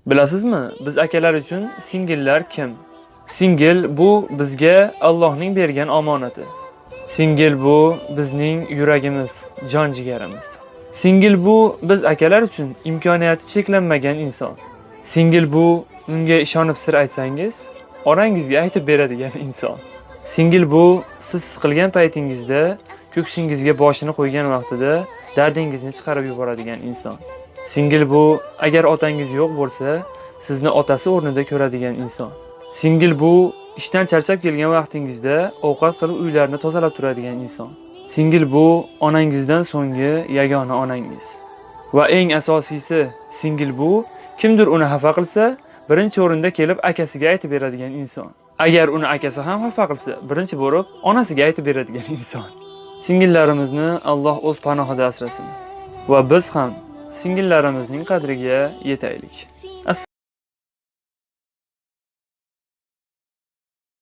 Bilasizmi, biz akalar uchun singillar kim? Singil bu bizga Allohning bergan omonati. Singil bu bizning yuragimiz, jon jigarimiz. Singil bu biz akalar uchun imkoniyati cheklanmagan inson. Singil bu unga ishonib sir aytsangiz, orangizga aytib beradigan inson. Singil bu siz siqilgan paytingizda, ko'ksingizga boshini qo'ygan vaqtida dardingizni chiqarib yuboradigan inson. Singil bu agar otangiz yo'q bo'lsa, sizni otasi o'rnida ko'radigan inson. Singil bu ishdan charchab kelgan vaqtingizda ovqat qilib uylarni tozalab turadigan inson. Singil bu onangizdan so'nggi yagona onangiz. Va eng asosiysi, singil bu kimdir uni xafa qilsa, birinchi o'rinda kelib akasiga aytib beradigan inson. Agar uni akasi ham xafa qilsa, birinchi bo'lib onasiga aytib beradigan inson. Singillarimizni Alloh o'z panohida asrasin. Va biz ham singillarimizning qadriga yetaylik.